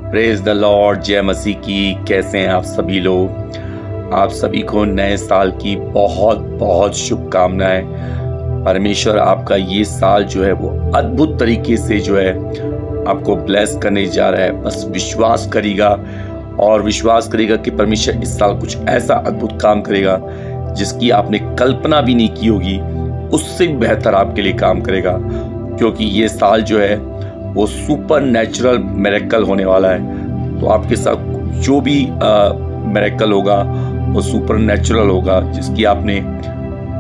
Praise the Lord, जय मसीह की। कैसे हैं आप सभी लोग? आप सभी को नए साल की बहुत बहुत शुभकामनाएं। परमेश्वर आपका ये साल जो है वो अद्भुत तरीके से जो है आपको ब्लेस करने जा रहा है। बस विश्वास करिएगा और विश्वास करिएगा कि परमेश्वर इस साल कुछ ऐसा अद्भुत काम करेगा जिसकी आपने कल्पना भी नहीं की होगी, उससे भी बेहतर आपके लिए काम करेगा। क्योंकि ये साल जो है वो सुपर नेचुरल मिरेकल होने वाला है। तो आपके साथ जो भी मिरेकल होगा वो सुपर नेचुरल होगा, जिसकी आपने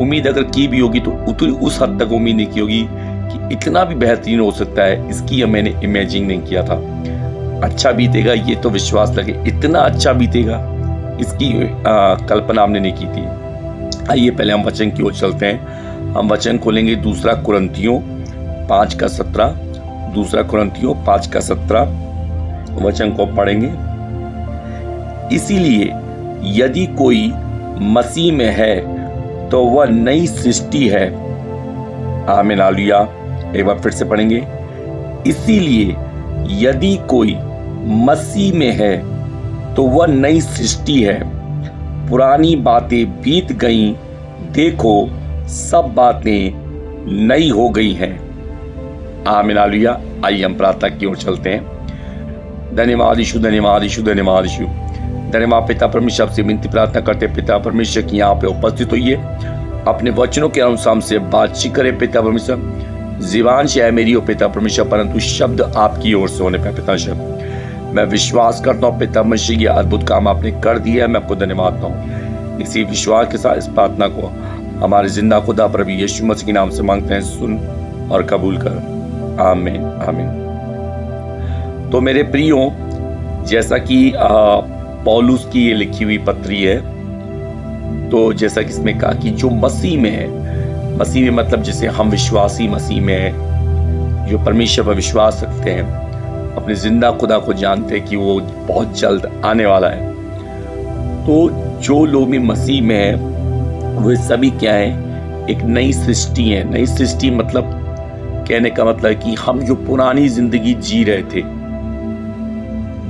उम्मीद अगर की भी होगी तो उतनी उस हद तक उम्मीद नहीं की होगी कि इतना भी बेहतरीन हो सकता है, इसकी मैंने इमेजिन नहीं किया था। अच्छा बीतेगा ये तो विश्वास लगे, इतना अच्छा बीतेगा इसकी कल्पना हमने नहीं की थी। आइए पहले हम वचन की ओर चलते हैं। हम वचन खोलेंगे दूसरा कुरिन्थियों 5:17। दूसरा कुरिन्थियों 5:17 वचन को पढ़ेंगे। इसीलिए यदि कोई मसीह में है तो वह नई सृष्टि है। आमीन, हालेलुया। एक बार फिर से पढ़ेंगे। इसीलिए यदि कोई मसीह में है तो वह नई सृष्टि है, पुरानी बातें बीत गईं, देखो सब बातें नई हो गई हैं। आमीन, हालेलुया। आइए हम प्रार्थना की ओर चलते हैं। धन्यवाद यीशु, धन्यवाद यीशु, धन्यवाद यीशु। धन्यवाद पिता परमेश्वर, आपसे विनती प्रार्थना करते पिता परमेश्वर की यहाँ पे उपस्थित होइए, अपने वचनों के अनुसार हमसे बातचीत करे पिता परमेश्वर। जीवान से है मेरी हो पिता परमेश्वर, परंतु शब्द आपकी ओर से होने पे पिता शब्द मैं विश्वास करता हूँ पिता परमेश्वर, ये अद्भुत काम आपने कर दिया है, मैं आपको धन्यवाद देता हूँ। इसी विश्वास के साथ इस प्रार्थना को हमारे जिंदा खुदा प्रभु यीशु मसीह के नाम से मांगते हैं, सुन और कबूल कर। आमीन, आमीन। तो मेरे प्रियो, जैसा कि पौलुस की ये लिखी हुई पत्री है, तो जैसा कि इसमें कहा कि जो मसीह में है, मसीह में मतलब जैसे हम विश्वासी मसीह में है, जो परमेश्वर पर विश्वास रखते हैं, अपने जिंदा खुदा को जानते हैं कि वो बहुत जल्द आने वाला है। तो जो लोग भी मसीह में है वो सभी क्या है? एक नई सृष्टि है। नई सृष्टि मतलब कहने का मतलब कि हम जो पुरानी जिंदगी जी रहे थे,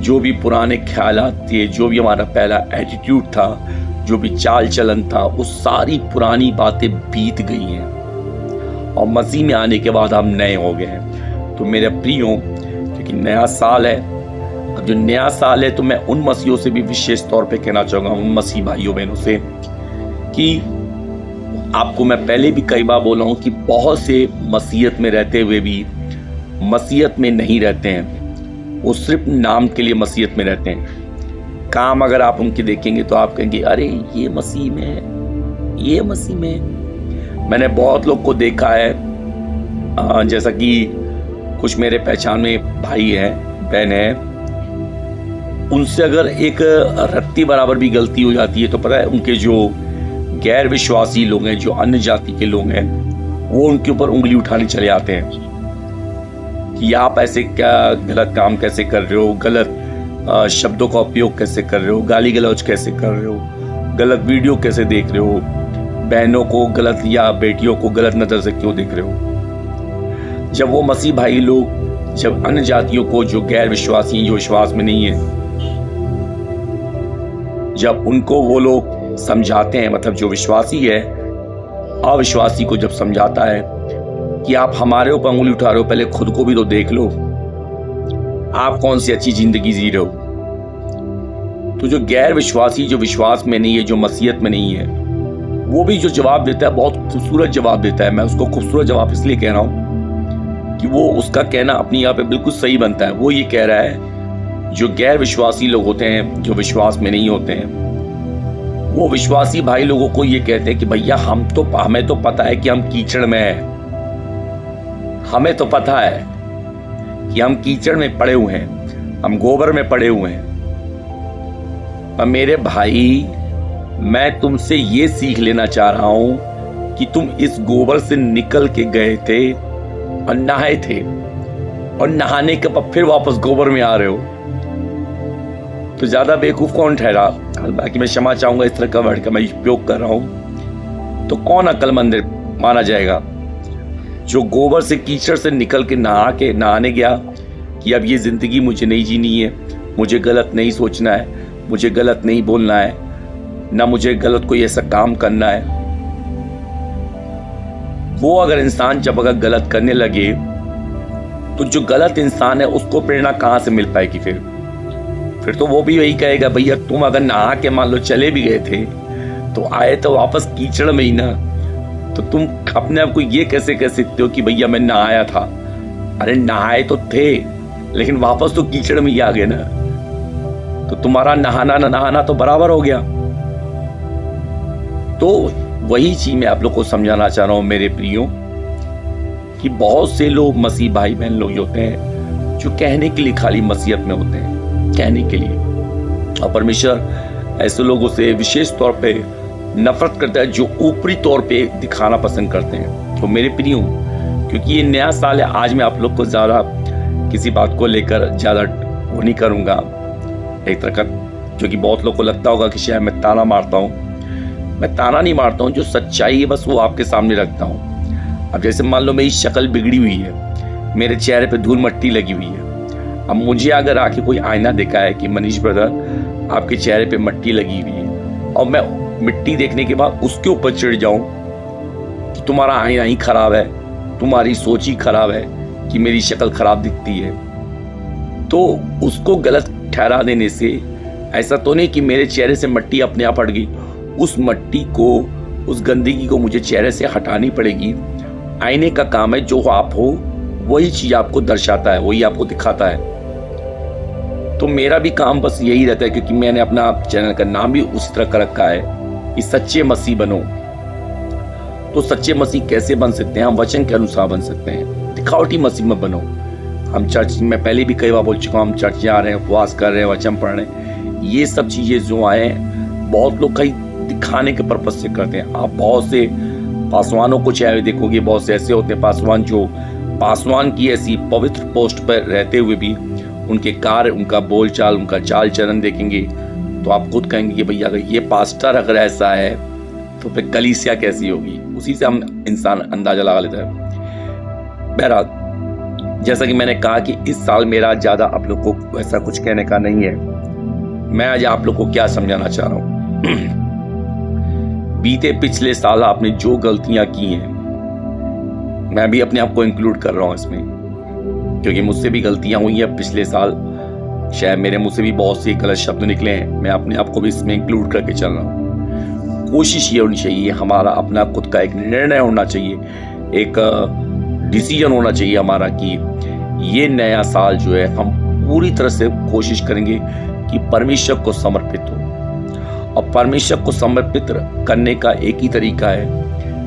जो भी पुराने ख्यालात थे, जो भी हमारा पहला एटीट्यूड था, जो भी चाल चलन था, वो सारी पुरानी बातें बीत गई हैं और मसीह में आने के बाद हम नए हो गए हैं। तो मेरे प्रियो, क्योंकि नया साल है, अब जो नया साल है तो मैं उन मसीहों से भी विशेष तौर पे कहना चाहूँगा, उन मसीह भाइयों बहनों से, कि आपको मैं पहले भी कई बार बोला हूँ कि बहुत से मसीहत में रहते हुए भी मसीहत में नहीं रहते हैं। वो सिर्फ नाम के लिए मसीहत में रहते हैं। काम अगर आप उनके देखेंगे तो आप कहेंगे अरे ये मसीह में है, ये मसीह में है। मैंने बहुत लोग को देखा है, जैसा कि कुछ मेरे पहचान में भाई हैं, बहन हैं, उनसे अगर एक रत्ती बराबर भी गलती हो जाती है तो पता है उनके जो गैर विश्वासी लोग हैं, जो अन्य जाति के लोग हैं, वो उनके ऊपर उंगली उठाने चले आते हैं कि आप ऐसे क्या गलत काम कैसे कर रहे हो, गलत शब्दों का उपयोग कैसे कर रहे हो, गाली गलौज कैसे कर रहे हो, गलत वीडियो कैसे देख रहे हो, बहनों को गलत या बेटियों को गलत नजर से क्यों देख रहे हो। जब वो मसीह भाई लोग जब अन्य जातियों को, जो गैर विश्वासी, जो विश्वास में नहीं है, जब उनको वो लोग समझाते हैं, मतलब जो विश्वासी है अविश्वासी को जब समझाता है कि आप हमारे ऊपर उंगली उठा रहे हो, पहले खुद को भी तो देख लो, आप कौन सी अच्छी जिंदगी जी रहे हो। तो जो गैर विश्वासी, जो विश्वास में नहीं है, जो मसीहत में नहीं है, वो भी जो जवाब देता है बहुत खूबसूरत जवाब देता है। मैं उसको खूबसूरत जवाब इसलिए कह रहा हूँ कि वो उसका कहना अपनी यहाँ पे बिल्कुल सही बनता है। वो ये कह रहा है जो गैर विश्वासी लोग होते हैं, जो विश्वास में नहीं होते हैं, वो विश्वासी भाई लोगों को ये कहते हैं कि भैया हमें तो पता है कि हम कीचड़ में हैं, हमें तो पता है कि हम कीचड़ में पड़े हुए हैं, हम गोबर में पड़े हुए हैं। पर मेरे भाई, मैं तुमसे ये सीख लेना चाह रहा हूं कि तुम इस गोबर से निकल के गए थे और नहाए थे, और नहाने के बाद फिर वापस गोबर में आ रहे हो, तो ज्यादा बेवकूफ कौन ठहरा? बाकी मैं क्षमा चाहूंगा इस तरह का वर्ड का मैं उपयोग कर रहा हूं, तो कौन अक्लमंद माना जाएगा? जो गोबर से, कीचड़ से निकल के नहाने गया कि अब ये जिंदगी मुझे नहीं जीनी है, मुझे गलत नहीं सोचना है, मुझे गलत नहीं बोलना है, ना मुझे गलत कोई ऐसा काम करना है। वो अगर इंसान जब अगर गलत करने लगे तो जो गलत इंसान है उसको प्रेरणा कहाँ से मिल पाएगी? फिर तो वो भी यही कहेगा, भैया तुम अगर नहा के मान लो चले भी गए थे तो आए तो वापस कीचड़ में ही ना, तो तुम अपने आप को ये कैसे कह सकते हो कि भैया मैं नहाया था? अरे नहाए तो थे लेकिन वापस तो कीचड़ में ही आ गए ना, तो तुम्हारा नहाना ना नहाना तो बराबर हो गया। तो वही चीज मैं आप लोग को समझाना चाह रहा हूं मेरे प्रियो, कि बहुत से लोग मसीह भाई बहन लोग होते हैं जो कहने के लिए खाली मसीहत में होते हैं, कहने के लिए, और परमेश्वर ऐसे लोगों से विशेष तौर पे नफरत करता है जो ऊपरी तौर पे दिखाना पसंद करते हैं। तो मेरे प्रियो, क्योंकि ये नया साल है, आज मैं आप लोग को ज़्यादा किसी बात को लेकर ज़्यादा वो नहीं करूँगा एक तरह का, क्योंकि बहुत लोग को लगता होगा कि शायद मैं ताना मारता हूँ। मैं ताना नहीं मारता हूँ, जो सच्चाई है बस वो आपके सामने रखता हूँ। अब जैसे मान लो मेरी शक्ल बिगड़ी हुई है, मेरे चेहरे पे धूल मट्टी लगी हुई है, अब मुझे अगर आके कोई आईना देखा है कि मनीष ब्रदर आपके चेहरे पे मट्टी लगी हुई है, और मैं मिट्टी देखने के बाद उसके ऊपर चिढ़ जाऊं कि तुम्हारा आईना ही खराब है, तुम्हारी सोच ही खराब है, कि मेरी शक्ल खराब दिखती है, तो उसको गलत ठहरा देने से ऐसा तो नहीं कि मेरे चेहरे से मट्टी अपने आप हट गई। उस मट्टी को, उस गंदगी को मुझे चेहरे से हटानी पड़ेगी। आईने का काम है, जो आप हो वही चीज आपको दर्शाता है, वही आपको दिखाता है। तो मेरा भी काम बस यही रहता है, क्योंकि मैंने अपना चैनल का नाम भी उसी तरह कर रखा है कि सच्चे मसीह बनो। तो सच्चे मसीह कैसे बन सकते हैं? हम वचन के अनुसार बन सकते हैं, दिखावटी मसीह में बनो। हम चर्च में पहले भी कई बार बोल चुका हूँ, हम चर्च जा रहे हैं, उपवास कर रहे हैं, वचन पढ़ रहे हैं, ये सब चीजें जो आए बहुत लोग कई दिखाने के पर्पज से करते हैं। आप बहुत से पासवानों को चाहे देखोगे, बहुत से ऐसे होते हैं पासवान जो पासवान की ऐसी पवित्र पोस्ट पर रहते हुए भी उनके कार्य, उनका बोलचाल, उनका चाल चलन देखेंगे तो आप खुद कहेंगे कि भैया अगर ये पास्टर अगर ऐसा है तो फिर कलीसिया कैसी होगी। उसी से हम इंसान अंदाजा लगा लेता है। बहरहाल, जैसा कि मैंने कहा कि इस साल मेरा ज़्यादा आप लोग को ऐसा कुछ कहने का नहीं है। मैं आज आप लोग को क्या समझाना चाह रहा हूँ बीते पिछले साल आपने जो गलतियां की हैं, मैं भी अपने आप को इंक्लूड कर रहा हूँ इसमें, क्योंकि मुझसे भी गलतियां हुई हैं पिछले साल। शायद मेरे मुंह से भी बहुत से गलत शब्द निकले हैं, मैं अपने आप को भी इसमें इंक्लूड करके चल रहा हूँ। कोशिश ये होनी चाहिए, हमारा अपना खुद का एक निर्णय होना चाहिए, एक डिसीजन होना चाहिए हमारा कि ये नया साल जो है हम पूरी तरह से कोशिश करेंगे कि परमेश्वर को समर्पित हो। और परमेश्वर को समर्पित करने का एक ही तरीका है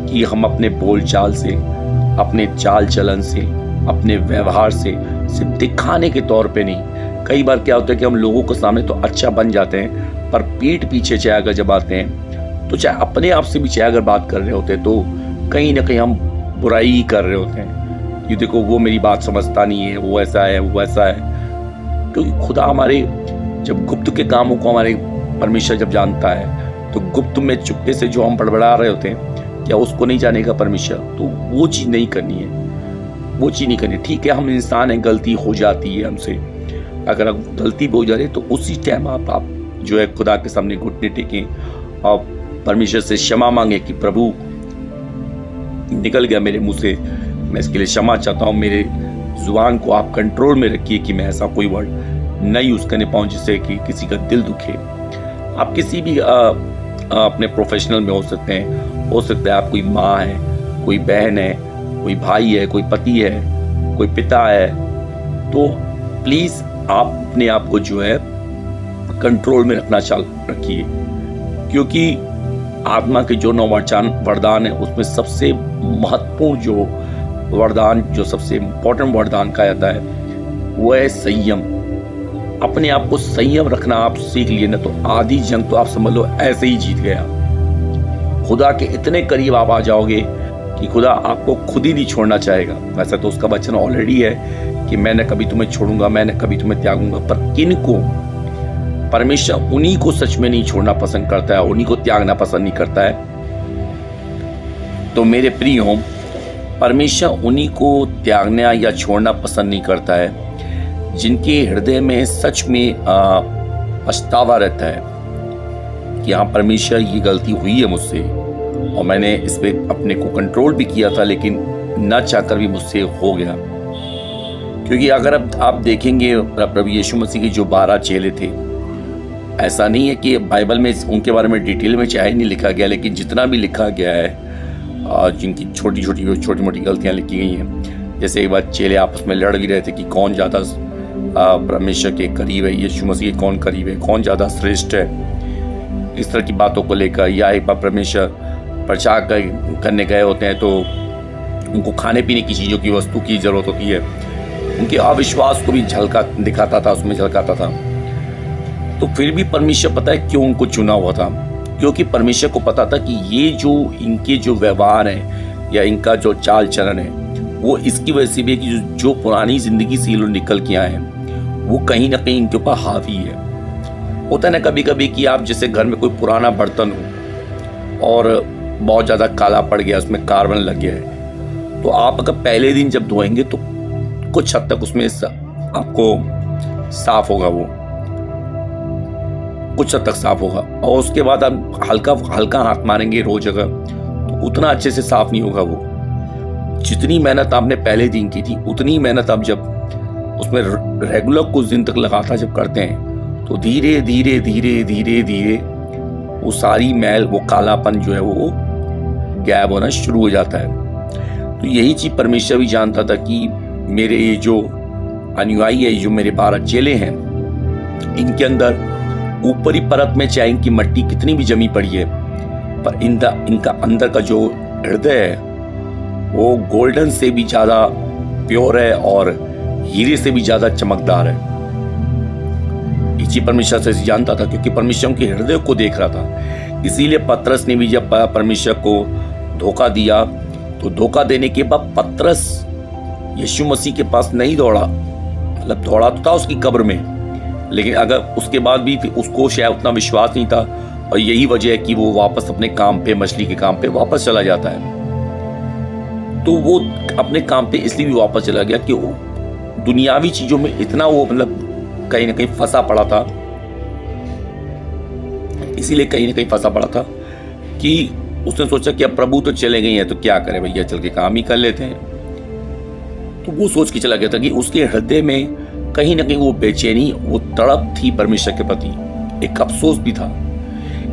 कि हम अपने बोलचाल से, अपने चाल चलन से, अपने व्यवहार से, सिर्फ दिखाने के तौर पे नहीं। कई बार क्या होता है कि हम लोगों के सामने तो अच्छा बन जाते हैं, पर पीठ पीछे चाहे अगर जब आते हैं तो चाहे अपने आप से भी चाहे अगर बात कर रहे होते हैं तो कहीं ना कहीं हम बुराई ही कर रहे होते हैं। ये देखो वो मेरी बात समझता नहीं है, वो ऐसा है, वो ऐसा है। क्योंकि खुदा हमारे जब गुप्त के कामों को हमारे परमेश्वर जब जानता है तो गुप्त में चुपके से जो हम बड़बड़ा रहे होते हैं, क्या उसको नहीं जानेगा परमेश्वर? तो वो चीज़ नहीं करनी है, वो चीज़ नहीं करनी। ठीक है, हम इंसान हैं, गलती हो जाती है हमसे। अगर गलती भी हो जा रही है तो उसी टाइम आप जो है खुदा के सामने घुटने टेकें और परमेश्वर से क्षमा मांगे कि प्रभु निकल गया मेरे मुंह से, मैं इसके लिए क्षमा चाहता हूँ। मेरे जुबान को आप कंट्रोल में रखिए कि मैं ऐसा कोई वर्ड न यूज़ करने पाऊँ जिससे कि किसी का दिल दुखे। आप किसी भी अपने प्रोफेशनल में हो सकते हैं, हो सकता है आप कोई माँ है, कोई बहन है, कोई भाई है, कोई पति है, कोई पिता है, तो प्लीज़ आप अपने आप को जो है कंट्रोल में रखना चालू रखिए। क्योंकि आत्मा के जो 9 वरदान है उसमें सबसे महत्वपूर्ण जो वरदान, जो सबसे इम्पोर्टेंट वरदान कहा जाता है वो है संयम। अपने आप को संयम रखना आप सीख लिए ना तो आधी जंग तो आप समझ लो ऐसे ही जीत गया। खुदा के इतने करीब आप आ जाओगे कि खुदा आपको खुद ही नहीं छोड़ना चाहेगा। वैसे तो उसका वचन ऑलरेडी है कि मैं न कभी तुम्हें छोड़ूंगा, मैं न कभी तुम्हें त्यागूंगा, पर किन को? परमेश्वर उन्हीं को सच में नहीं छोड़ना पसंद करता है, उन्हीं को त्यागना पसंद नहीं करता है। तो मेरे प्रियो, परमेश्वर उन्हीं को त्यागना या छोड़ना पसंद नहीं करता है जिनके हृदय में सच में पछतावा रहता है कि हाँ परमेश्वर ये गलती हुई है मुझसे और मैंने इस पे अपने को कंट्रोल भी किया था, लेकिन न चाहकर भी मुझसे हो गया। क्योंकि अगर आप देखेंगे प्रभु यीशु मसीह के जो 12 चेले थे, ऐसा नहीं है कि बाइबल में उनके बारे में डिटेल में चाहे नहीं लिखा गया, लेकिन जितना भी लिखा गया है जिनकी छोटी मोटी गलतियाँ लिखी गई हैं। जैसे एक बार चेले आपस में लड़ भी रहे थे कि कौन ज़्यादा परमेश्वर के करीब है, यीशु मसीह के कौन करीब है, कौन ज़्यादा श्रेष्ठ है, इस तरह की बातों को लेकर। या एक बार परमेश्वर प्रचार करने गए होते हैं तो उनको खाने पीने की चीज़ों की वस्तु की ज़रूरत होती है, उनके अविश्वास को भी दिखाता था, उसमें झलकाता था। तो फिर भी परमेश्वर पता है क्यों उनको चुना हुआ था, क्योंकि परमेश्वर को पता था कि ये जो इनके जो व्यवहार है या इनका जो चाल चलन है वो इसकी वजह से भी है कि जो पुरानी ज़िंदगी से लोग निकल के आए हैं वो कहीं ना कहीं इनके ऊपर हावी है। होता है ना कभी कभी कि आप जैसे घर में कोई पुराना बर्तन हो और बहुत ज़्यादा काला पड़ गया, उसमें कार्बन लग गया है, तो आप अगर पहले दिन जब धोएंगे तो कुछ हद तक उसमें आपको साफ होगा, वो कुछ हद तक साफ होगा। और उसके बाद आप हल्का हाथ मारेंगे रोज अगर, तो उतना अच्छे से साफ नहीं होगा वो। जितनी मेहनत आपने पहले दिन की थी उतनी मेहनत आप जब उसमें रेगुलर कुछ दिन तक लगातार जब करते हैं तो धीरे धीरे धीरे धीरे धीरे वो सारी मैल, वो कालापन जो है वो गायब होना शुरू हो जाता है। तो यही चीज परमेश्वर भी जानता था कि मेरे ये जो अनुयायी है, जो मेरे 12 चेले हैं, इनके अंदर ऊपरी परत में चाहे इनकी मट्टी कितनी भी जमी पड़ी है, पर इनका अंदर का जो हृदय है वो गोल्डन से भी ज्यादा प्योर है और हीरे से भी ज्यादा चमकदार है। ये चीज परमेश्वर से जानता था, क्योंकि परमेश्वर उनके हृदय को देख रहा था। इसीलिए पतरस ने भी जब परमेश्वर को धोखा दिया तो धोखा देने के बाद पतरस यीशु मसीह के पास नहीं दौड़ा, मतलब दौड़ा तो था उसकी कब्र में, लेकिन अगर उसके बाद भी उसको शायद उतना विश्वास नहीं था, और यही वजह है कि वो वापस अपने काम पे, मछली के काम पे वापस चला जाता है। तो वो अपने काम पे इसलिए भी वापस चला गया कि वो दुनियावी चीजों में इतना वो मतलब कहीं ना कहीं फंसा पड़ा था, इसीलिए कहीं ना कहीं फंसा पड़ा था कि उसने सोचा कि अब प्रभु तो चले गए हैं तो क्या करें भैया, चल के काम ही कर लेते हैं। तो वो सोच के चला गया था कि उसके हृदय में कहीं ना कहीं वो बेचैनी, वो तड़प थी परमेश्वर के प्रति, एक अफसोस भी था।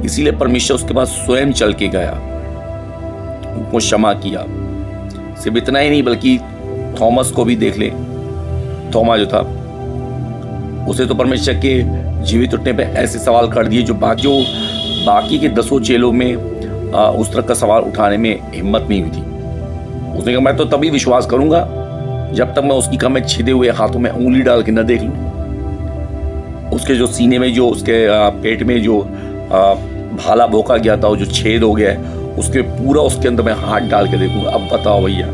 इसीलिए परमेश्वर उसके पास स्वयं चल के गया, उनको क्षमा किया। सिर्फ इतना ही नहीं बल्कि थॉमस को भी देख ले, थोमा जो था उसे तो परमेश्वर के जीवित उठने पे ऐसे सवाल कर दिए जो बाकी के 10 चेलों में उस तरह का सवाल उठाने में हिम्मत नहीं हुई थी। उसने कहा मैं तो तभी विश्वास करूंगा जब तक मैं उसकी कमर छिदे हुए हाथों में उंगली डाल के न देख लूं, उसके जो सीने में, जो उसके पेट में जो भाला भोंका गया था, वो जो छेद हो गया है, उसके पूरा उसके अंदर मैं हाथ डाल के देखूंगा। अब बताओ भैया,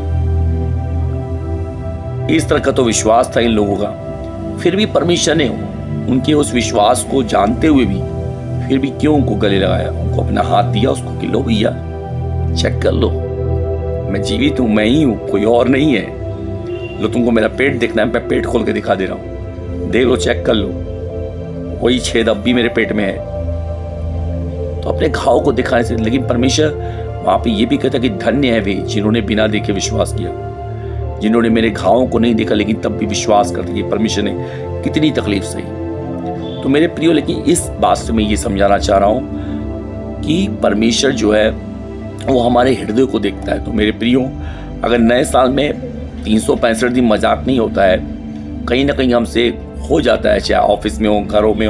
इस तरह का तो विश्वास था इन लोगों का। फिर भी परमेश्वर ने उनके उस विश्वास को जानते हुए भी फिर भी क्यों उनको गले लगाया, उनको अपना हाथ दिया उसको कि लो भैया चेक कर लो, मैं जीवित हूं, मैं ही हूं, कोई और नहीं है। लो तुमको मेरा पेट देखना है, मैं पेट खोल के दिखा दे रहा हूं, देख लो, चेक कर लो, वही छेद अब भी मेरे पेट में है। तो अपने घाव को दिखाने से, लेकिन परमेश्वर वहां पे ये भी कहता कि धन्य है वे जिन्होंने बिना देखे विश्वास किया, जिन्होंने मेरे घावों को नहीं देखा लेकिन तब भी विश्वास करते कि परमेश्वर ने कितनी तकलीफ सही। तो मेरे प्रियो, लेकिन इस बात से मैं ये समझाना चाह रहा हूं कि परमेश्वर जो है वो हमारे हृदय को देखता है। तो मेरे प्रियो, अगर नए साल में 365 दिन मजाक नहीं होता है, कहीं ना कहीं हमसे हो जाता है, चाहे ऑफिस में हो, घरों में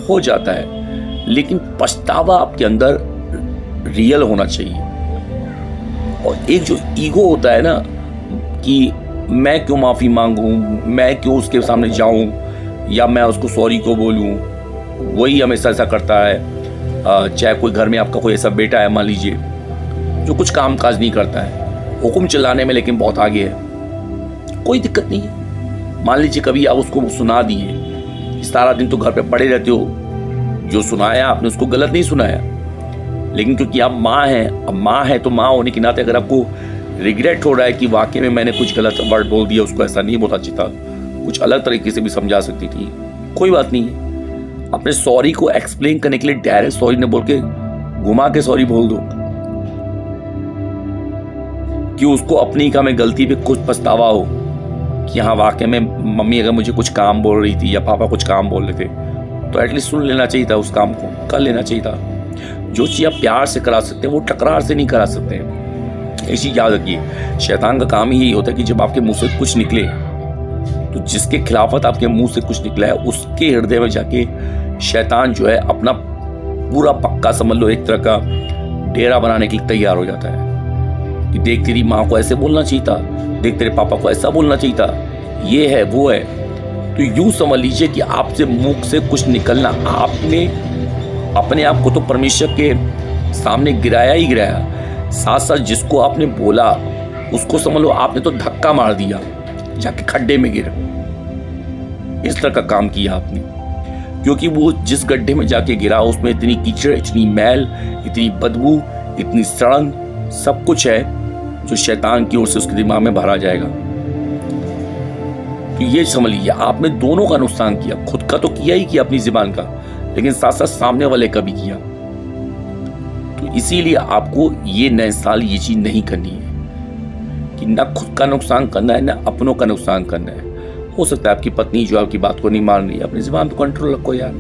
हो जाता है, लेकिन पछतावा आपके अंदर रियल होना चाहिए। और एक जो ईगो होता है ना कि मैं क्यों माफ़ी मांगूं, मैं क्यों उसके सामने जाऊं, या मैं उसको सॉरी को बोलूं, वही हमेशा ऐसा करता है। चाहे कोई घर में आपका कोई ऐसा बेटा है, मान लीजिए, जो कुछ काम काज नहीं करता है, हुक्म चलाने में लेकिन बहुत आगे है, कोई दिक्कत नहीं है। मान लीजिए कभी आप उसको सुना दिए, सारा दिन तो घर पे पड़े रहते हो, जो सुनाया आपने उसको गलत नहीं सुनाया, लेकिन क्योंकि आप माँ हैं, अब माँ है तो माँ होने के नाते अगर आपको रिग्रेट हो रहा है कि वाकई में मैंने कुछ गलत वर्ड बोल दिया, उसको ऐसा नहीं बोलना चाहिए था, कुछ अलग तरीके से भी समझा सकती थी। कोई बात नहीं है, अपने सॉरी को एक्सप्लेन करने के लिए डायरेक्ट सॉरी न बोल के घुमा के सॉरी बोल दो कि उसको अपनी का में गलती पे कुछ पछतावा हो कि हाँ वाकई में मम्मी अगर मुझे कुछ काम बोल रही थी या पापा कुछ काम बोल रहे थे तो एटलीस्ट सुन लेना चाहिए था, उस काम को कर लेना चाहिए था। जो चीज़ आप प्यार से करा सकते हैं वो टकरार से नहीं करा सकते हैं। ये चीज़ याद रखिए, शैतान का काम ही यही होता है कि जब आपके मुंह से कुछ निकले तो जिसके खिलाफत आपके मुंह से कुछ निकला है उसके हृदय में जाके शैतान जो है अपना पूरा पक्का समझ लो एक तरह का डेरा बनाने के लिए तैयार हो जाता है कि देख तेरी माँ को ऐसे बोलना चाहिए था, देख तेरे पापा को ऐसा बोलना चाहिए था, ये है वो है। तो यूं समझ लीजिए कि आपसे मुख से कुछ निकलना, आपने अपने आप को तो परमेश्वर के सामने गिराया ही गिराया, साथ साथ जिसको आपने बोला उसको समझ लो आपने तो धक्का मार दिया, जाके खड्डे में गिर। इस तरह का काम किया आपने, क्योंकि वो जिस गड्ढे में जाके गिरा उसमें इतनी कीचड़, इतनी मैल, इतनी बदबू, इतनी सड़न, सब कुछ है जो शैतान की ओर से उसके दिमाग में भरा जाएगा। तो ये समझ लीजिए आपने दोनों का नुकसान किया, खुद का तो किया ही किया अपनी जुबान का, लेकिन साथ साथ सामने वाले का भी किया। तो इसीलिए आपको ये नए साल ये चीज नहीं करनी है कि ना खुद का नुकसान करना है ना अपनों का नुकसान करना है। हो सकता है आपकी पत्नी जो आपकी बात को नहीं मान रही है, अपनी जुबान पर कंट्रोल रखो यार।